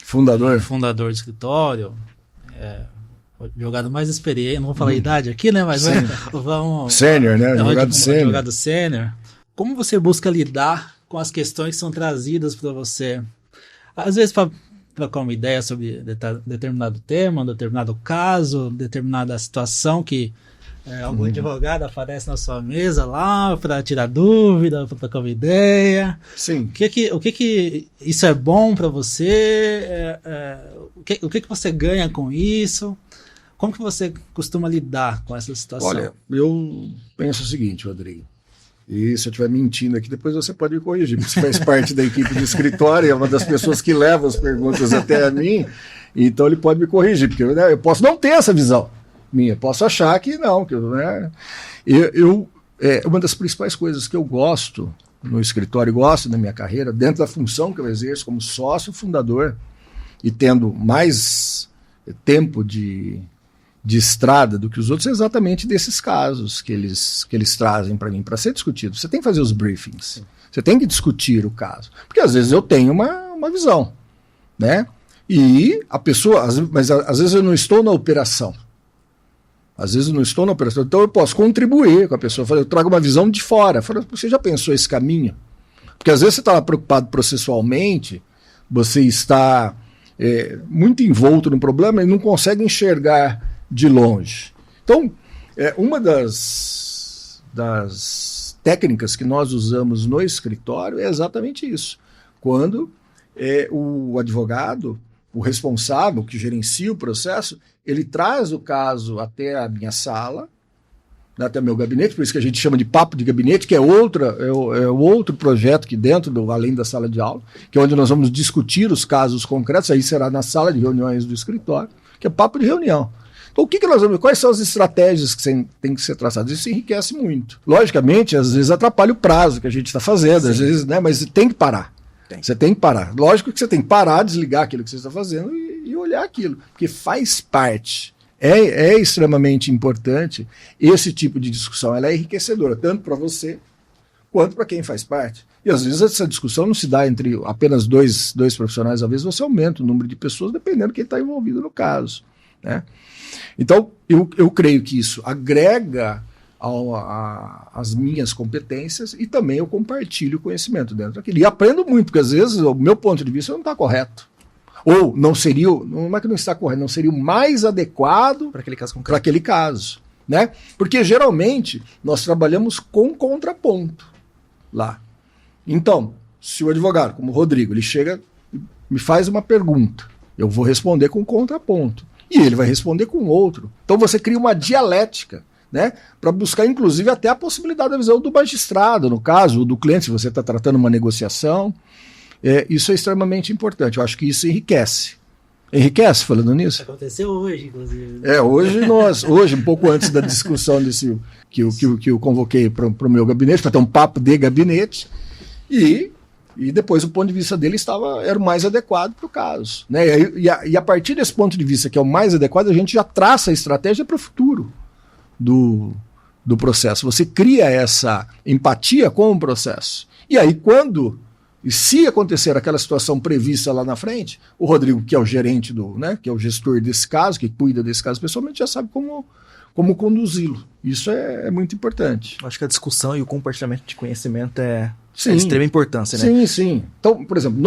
fundador do escritório, advogado mais experiente, não vou falar a idade aqui, né, mas vamos... Sênior, né? Advogado sênior. Como você busca lidar com as questões que são trazidas para você? Às vezes para trocar uma ideia sobre determinado tema, determinado caso, determinada situação que algum advogado aparece na sua mesa lá para tirar dúvida, para trocar uma ideia. Sim. O que isso é bom para você? O que você ganha com isso? Como que você costuma lidar com essa situação? Olha, eu penso o seguinte, Rodrigo. E se eu estiver mentindo aqui, depois você pode me corrigir, porque você faz parte da equipe do escritório, é uma das pessoas que leva as perguntas até a mim, então ele pode me corrigir, porque eu posso não ter essa visão minha, posso achar que não. Uma das principais coisas que eu gosto no escritório, gosto da minha carreira, dentro da função que eu exerço como sócio fundador, e tendo mais tempo de estrada do que os outros, é exatamente desses casos que eles trazem para mim, para ser discutido. Você tem que fazer os briefings, sim. Você tem que discutir o caso, porque às vezes eu tenho uma visão, né? E a pessoa, mas às vezes eu não estou na operação. Então eu posso contribuir com a pessoa, eu trago uma visão de fora. Você já pensou esse caminho? Porque às vezes você está preocupado processualmente, você está muito envolto no problema e não consegue enxergar de longe. Então, uma das técnicas que nós usamos no escritório é exatamente isso. Quando o advogado, o responsável, que gerencia o processo, ele traz o caso até a minha sala, até o meu gabinete, por isso que a gente chama de papo de gabinete, que é outro projeto que dentro, além da sala de aula, que é onde nós vamos discutir os casos concretos, aí será na sala de reuniões do escritório, que é papo de reunião. Então, quais são as estratégias que têm que ser traçadas? Isso enriquece muito. Logicamente, às vezes atrapalha o prazo que a gente está fazendo, às vezes, né, mas tem que parar. Você tem que parar. Lógico que você tem que parar, desligar aquilo que você está fazendo e olhar aquilo, porque faz parte. É extremamente importante esse tipo de discussão. Ela é enriquecedora, tanto para você quanto para quem faz parte. E às vezes essa discussão não se dá entre apenas dois profissionais, às vezes você aumenta o número de pessoas dependendo de quem está envolvido no caso, né? Então, eu creio que isso agrega as minhas competências e também eu compartilho o conhecimento dentro daquilo. E aprendo muito, porque às vezes o meu ponto de vista não está correto. Ou não seria, não é que não está correto, não seria o mais adequado para aquele caso. Né? Porque geralmente nós trabalhamos com contraponto lá. Então, se o advogado, como o Rodrigo, ele chega e me faz uma pergunta, Eu vou responder com contraponto. E ele vai responder com outro. Então você cria uma dialética, né, para buscar, inclusive, até a possibilidade da visão do magistrado, no caso, do cliente, se você está tratando uma negociação. Isso é extremamente importante. Eu acho que isso enriquece. Enriquece, falando nisso? Aconteceu hoje, inclusive. Hoje, um pouco antes da discussão que eu convoquei para o meu gabinete, para ter um papo de gabinete, e depois o ponto de vista dele era o mais adequado para o caso. Né? E a partir desse ponto de vista, que é o mais adequado, a gente já traça a estratégia para o futuro do processo. Você cria essa empatia com o processo. E aí, se acontecer aquela situação prevista lá na frente, o Rodrigo, que é o gerente que é o gestor desse caso, que cuida desse caso pessoalmente, já sabe como conduzi-lo. Isso é muito importante. Acho que a discussão e o compartilhamento de conhecimento é de extrema importância, né? Sim, sim. Então, por exemplo,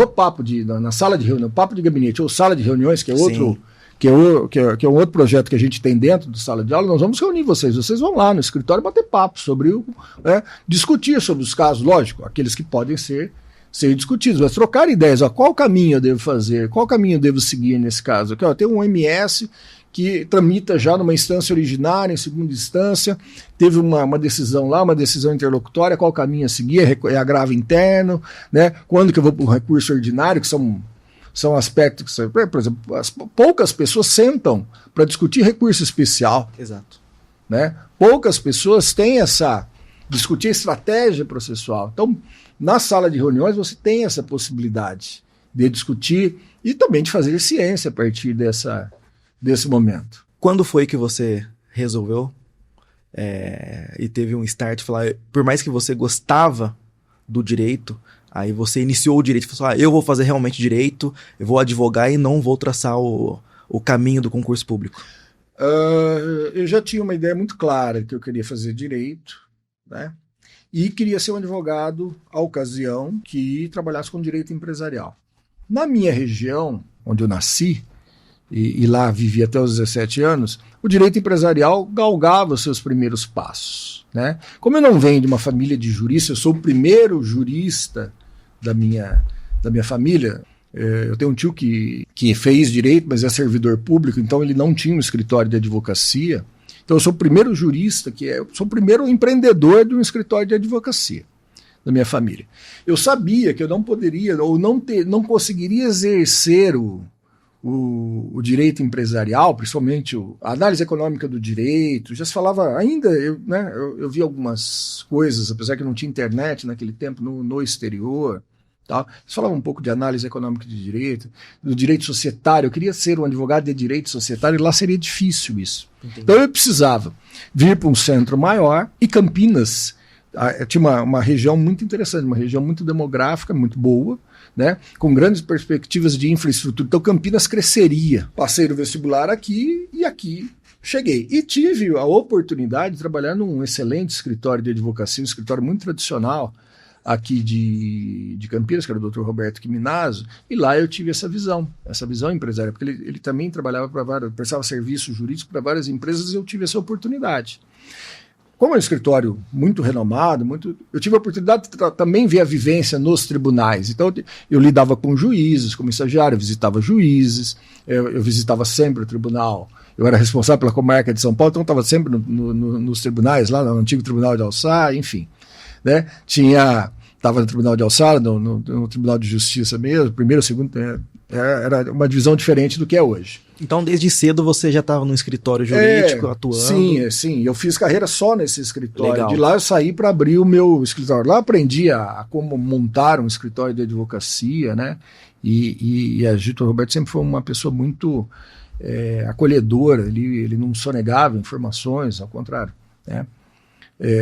na sala de reunião, papo de gabinete ou sala de reuniões, que é outro, que é um outro projeto que a gente tem dentro do sala de aula, nós vamos reunir vocês. Vocês vão lá no escritório bater papo sobre discutir sobre os casos, lógico, aqueles que podem ser discutidos, mas trocar ideias. Qual caminho eu devo fazer? Qual caminho eu devo seguir nesse caso? Aqui, tem um MS que tramita já numa instância originária, em segunda instância, teve uma decisão lá, uma decisão interlocutória, qual caminho a seguir? É agravo interno, né? Quando que eu vou para o recurso ordinário, que são aspectos que, por exemplo, poucas pessoas sentam para discutir recurso especial. Exato. Né? Poucas pessoas têm discutir estratégia processual. Então, na sala de reuniões, você tem essa possibilidade de discutir e também de fazer ciência a partir desse momento. Quando foi que você resolveu e teve um start, falar, por mais que você gostava do direito, aí você iniciou o direito e falou, eu vou fazer realmente direito, eu vou advogar e não vou traçar o caminho do concurso público? Eu já tinha uma ideia muito clara que eu queria fazer direito, né? E queria ser um advogado, à ocasião, que trabalhasse com direito empresarial. Na minha região, onde eu nasci, e lá vivi até os 17 anos, o direito empresarial galgava os seus primeiros passos. Né? Como eu não venho de uma família de juristas, eu sou o primeiro jurista da minha família. Eu tenho um tio que fez direito, mas é servidor público, então ele não tinha um escritório de advocacia. Então eu sou o primeiro jurista, eu sou o primeiro empreendedor de um escritório de advocacia da minha família. Eu sabia que eu não poderia ou não conseguiria exercer o direito empresarial, principalmente a análise econômica do direito. Já se falava ainda, eu vi algumas coisas, apesar que não tinha internet naquele tempo, no exterior. Tá? Eles falavam um pouco de análise econômica de direito, do direito societário. Eu queria ser um advogado de direito societário e lá seria difícil isso. Entendi. Então eu precisava vir para um centro maior e Campinas tinha uma região muito interessante, uma região muito demográfica, muito boa, né, com grandes perspectivas de infraestrutura. Então Campinas cresceria. Passei no vestibular aqui e aqui cheguei. E tive a oportunidade de trabalhar num excelente escritório de advocacia, um escritório muito tradicional, aqui de Campinas, que era o Dr. Roberto Quiminazo, e lá eu tive essa visão empresarial, porque ele também trabalhava prestava serviço jurídico para várias empresas e eu tive essa oportunidade. Como é um escritório muito renomado, eu tive a oportunidade de também ver a vivência nos tribunais. Então eu lidava com juízes, como estagiário, eu visitava juízes, eu visitava sempre o tribunal. Eu era responsável pela comarca de São Paulo, então estava sempre nos tribunais, lá no antigo Tribunal de Alçá, enfim. Né? Estava no Tribunal de Alçada, no Tribunal de Justiça mesmo, primeiro, segundo, era uma divisão diferente do que é hoje. Então, desde cedo você já estava no escritório jurídico, atuando? Sim, eu fiz carreira só nesse escritório. Legal. De lá eu saí para abrir o meu escritório. Lá aprendi a como montar um escritório de advocacia, né? E a Gito Roberto sempre foi uma pessoa muito acolhedora, ele não sonegava informações, ao contrário, né?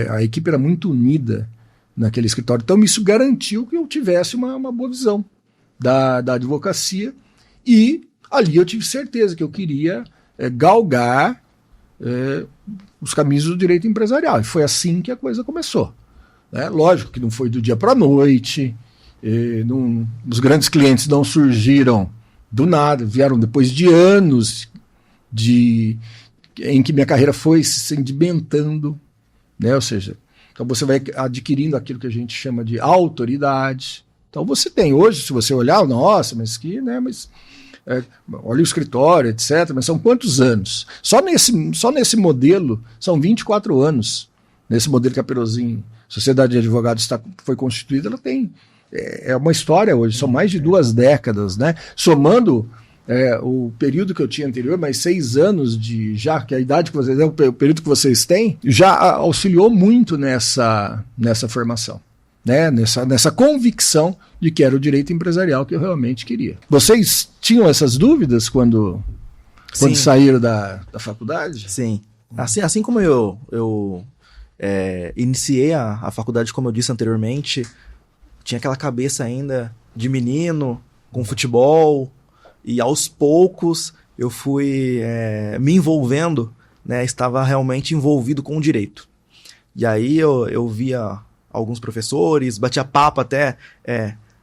A equipe era muito unida naquele escritório. Então isso garantiu que eu tivesse uma boa visão da advocacia e ali eu tive certeza que eu queria galgar os caminhos do direito empresarial. E foi assim que a coisa começou. Né? Lógico que não foi do dia para a noite, os grandes clientes não surgiram do nada, vieram depois de anos em que minha carreira foi se sedimentando, né? Ou seja, então você vai adquirindo aquilo que a gente chama de autoridade. Então você tem hoje, se você olhar, nossa, mas olha o escritório, etc., mas são quantos anos? Só nesse modelo, são 24 anos. Nesse modelo que a Peruzin, Sociedade de Advogados, foi constituída, ela tem... É uma história hoje, são mais de 2 décadas, né? Somando o período que eu tinha anterior, mais 6 anos que a idade que vocês, o período que vocês têm, já auxiliou muito nessa formação. Né, nessa convicção de que era o direito empresarial que eu realmente queria. Vocês tinham essas dúvidas quando saíram da faculdade? Sim. Assim como eu iniciei a faculdade, como eu disse anteriormente, tinha aquela cabeça ainda de menino, com futebol, e aos poucos eu fui me envolvendo, né, estava realmente envolvido com o direito. E aí eu via alguns professores, batia papo até,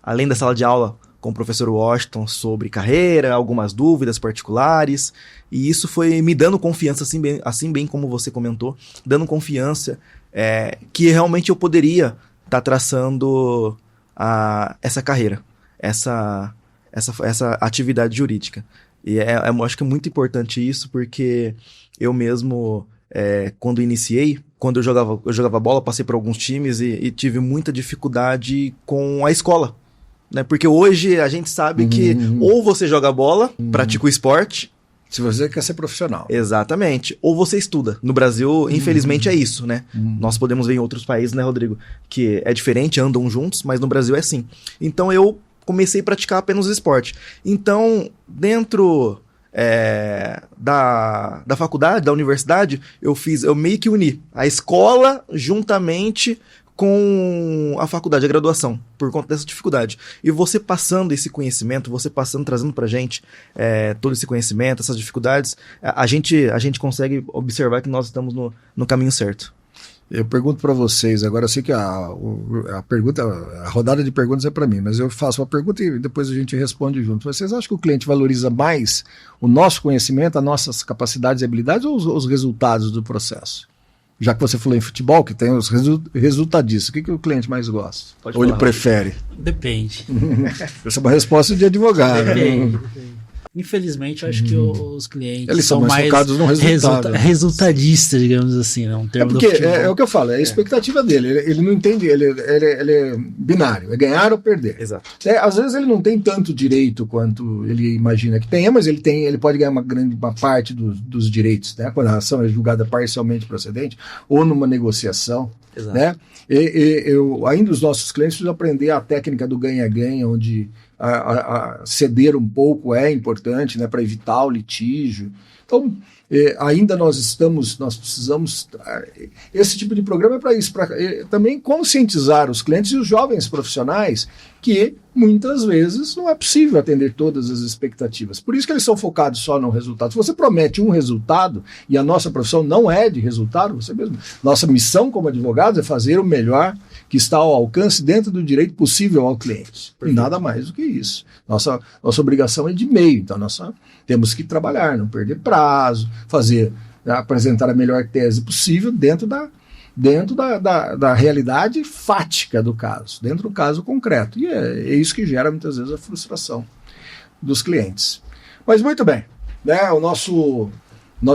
além da sala de aula, com o professor Washington sobre carreira, algumas dúvidas particulares, e isso foi me dando confiança, assim bem como você comentou, dando confiança que realmente eu poderia estar traçando essa carreira, essa atividade jurídica. E eu acho que é muito importante isso, porque eu mesmo, quando iniciei, quando eu jogava bola, passei por alguns times e tive muita dificuldade com a escola, né? Porque hoje a gente sabe que ou você joga bola, pratica o esporte... Se você quer ser profissional. Exatamente. Ou você estuda. No Brasil, infelizmente, é isso, né? Nós podemos ver em outros países, né, Rodrigo? Que é diferente, andam juntos, mas no Brasil é assim. Então eu comecei a praticar apenas o esporte. Então, dentro... da faculdade, da universidade, eu meio que uni a escola juntamente com a faculdade, a graduação, por conta dessa dificuldade. E você passando esse conhecimento, trazendo pra gente todo esse conhecimento, essas dificuldades, a gente consegue observar que nós estamos no caminho certo. Eu pergunto para vocês, agora eu sei que a rodada de perguntas é para mim, mas eu faço uma pergunta e depois a gente responde junto. Vocês acham que o cliente valoriza mais o nosso conhecimento, as nossas capacidades e habilidades ou os resultados do processo? Já que você falou em futebol, que tem os resultadistas, o que o cliente mais gosta? Ou ele prefere? Depende. Essa é uma resposta de advogado. Depende. Infelizmente, eu acho que os clientes eles são mais focados no resultado. Resultadistas, digamos assim, né? Um termo porque é o que eu falo, é a expectativa dele. Ele não entende, ele é binário, é ganhar ou perder. Exato. Às vezes ele não tem tanto direito quanto ele imagina que tenha, mas ele pode ganhar uma parte dos direitos, né? Quando a ação é julgada parcialmente procedente ou numa negociação. Exato. Né? Ainda os nossos clientes precisam aprender a técnica do ganha-ganha, onde ceder um pouco é importante, né, para evitar o litígio. Então, ainda nós precisamos... Esse tipo de programa é para isso, para também conscientizar os clientes e os jovens profissionais que muitas vezes não é possível atender todas as expectativas. Por isso que eles são focados só no resultado. Se você promete um resultado, e a nossa profissão não é de resultado, você mesmo, nossa missão como advogados é fazer o melhor que está ao alcance dentro do direito possível ao cliente. E nada mais do que isso. Nossa obrigação é de meio, então temos que trabalhar, não perder prazo, apresentar a melhor tese possível dentro da realidade fática do caso, dentro do caso concreto. E é isso que gera muitas vezes a frustração dos clientes. Mas muito bem, né? O nosso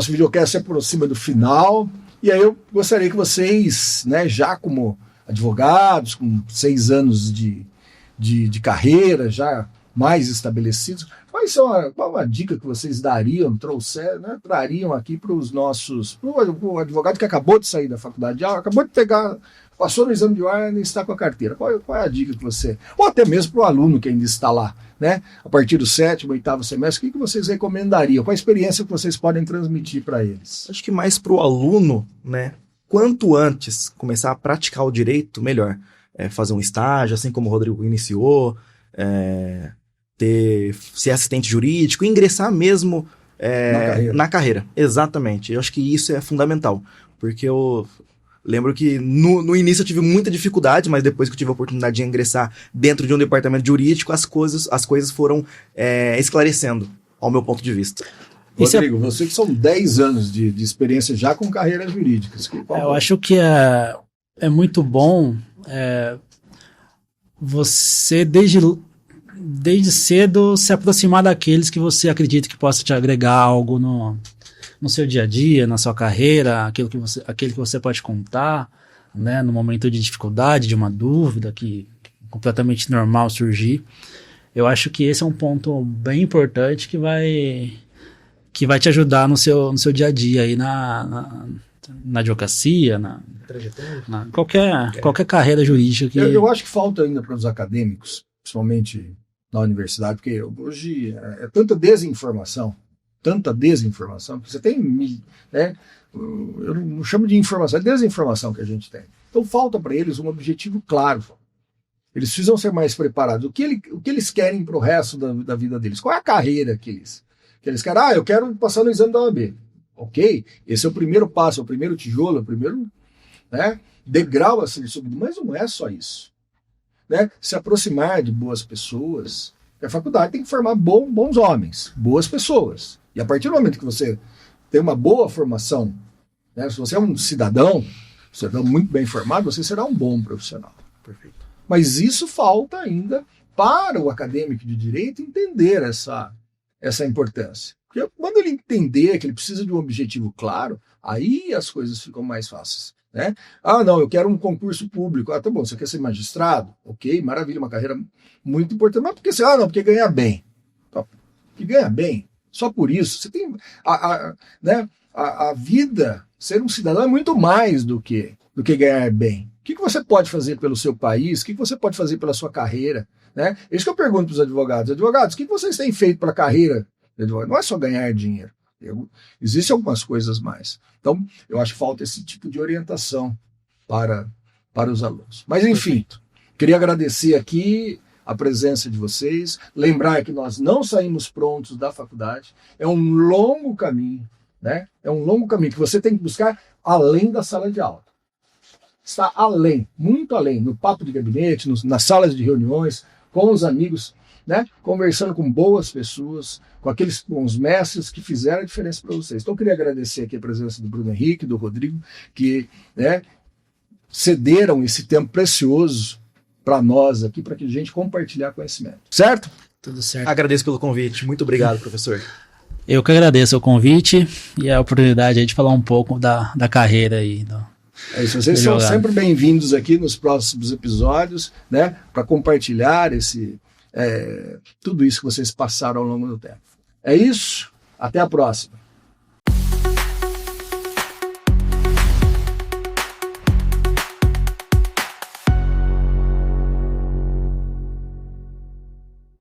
videocast se aproxima do final, e aí eu gostaria que vocês, né, já como advogados, com 6 anos de carreira, já mais estabelecidos, qual uma dica que vocês trariam aqui para os nossos... o advogado que acabou de sair da faculdade de aula, acabou de passou no exame de ordem e está com a carteira. Qual é a dica que você... Ou até mesmo para o aluno que ainda está lá, né? A partir do 7º, 8º semestre, o que vocês recomendariam? Qual a experiência que vocês podem transmitir para eles? Acho que mais para o aluno, né? Quanto antes começar a praticar o direito, melhor. Fazer um estágio, assim como o Rodrigo iniciou, ser assistente jurídico, ingressar mesmo na carreira. Exatamente. Eu acho que isso é fundamental, porque eu lembro que no início eu tive muita dificuldade, mas depois que eu tive a oportunidade de ingressar dentro de um departamento jurídico, as coisas foram esclarecendo, ao meu ponto de vista. Rodrigo, você que são 10 anos de experiência já com carreiras jurídicas. Eu acho que é muito bom você, desde cedo, se aproximar daqueles que você acredita que possa te agregar algo no seu dia a dia, na sua carreira, aquele que você pode contar, né, no momento de dificuldade, de uma dúvida que é completamente normal surgir. Eu acho que esse é um ponto bem importante que vai te ajudar no seu dia a dia aí na advocacia, qualquer carreira jurídica que... Eu acho que falta ainda para os acadêmicos, principalmente na universidade, porque hoje é tanta desinformação, que você tem, né, eu não chamo de informação, é desinformação que a gente tem. Então falta para eles um objetivo claro. Eles precisam ser mais preparados. O que eles querem para o resto da vida deles? Qual é a carreira que eles querem? Eu quero passar no exame da OAB. Ok, esse é o primeiro passo, é o primeiro tijolo, é o primeiro, né, degrau a ser subido. Mas não é só isso. Né? Se aproximar de boas pessoas. A faculdade tem que formar bons homens, boas pessoas. E a partir do momento que você tem uma boa formação, né, se você é um cidadão muito bem formado, você será um bom profissional. Perfeito. Mas isso falta ainda para o acadêmico de direito entender essa importância. Porque quando ele entender que ele precisa de um objetivo claro, aí as coisas ficam mais fáceis. Né? Não, eu quero um concurso público. Tá bom, você quer ser magistrado? Ok, maravilha, uma carreira muito importante. Mas por que você? Porque ganha bem. Que ganha bem. Só por isso. Você tem a vida, ser um cidadão é muito mais do que ganhar bem. O que você pode fazer pelo seu país? O que você pode fazer pela sua carreira? Né? É isso que eu pergunto para os advogados. Advogados, o que vocês têm feito para a carreira? Não é só ganhar dinheiro. Existem algumas coisas mais. Então, eu acho que falta esse tipo de orientação para os alunos. Mas, enfim, queria agradecer aqui a presença de vocês. Lembrar que nós não saímos prontos da faculdade. É um longo caminho, né? É um longo caminho que você tem que buscar além da sala de aula. Está além, muito além, no papo de gabinete, nas salas de reuniões, com os amigos, né? Conversando com boas pessoas, com os mestres que fizeram a diferença para vocês. Então eu queria agradecer aqui a presença do Bruno Henrique, do Rodrigo, que, né, cederam esse tempo precioso para nós aqui, para que a gente compartilhar conhecimento. Certo? Tudo certo. Agradeço pelo convite. Muito obrigado, professor. Eu que agradeço o convite e a oportunidade aí de falar um pouco da carreira aí. É isso, vocês são sempre bem-vindos aqui nos próximos episódios, né, para compartilhar tudo isso que vocês passaram ao longo do tempo. É isso, até a próxima.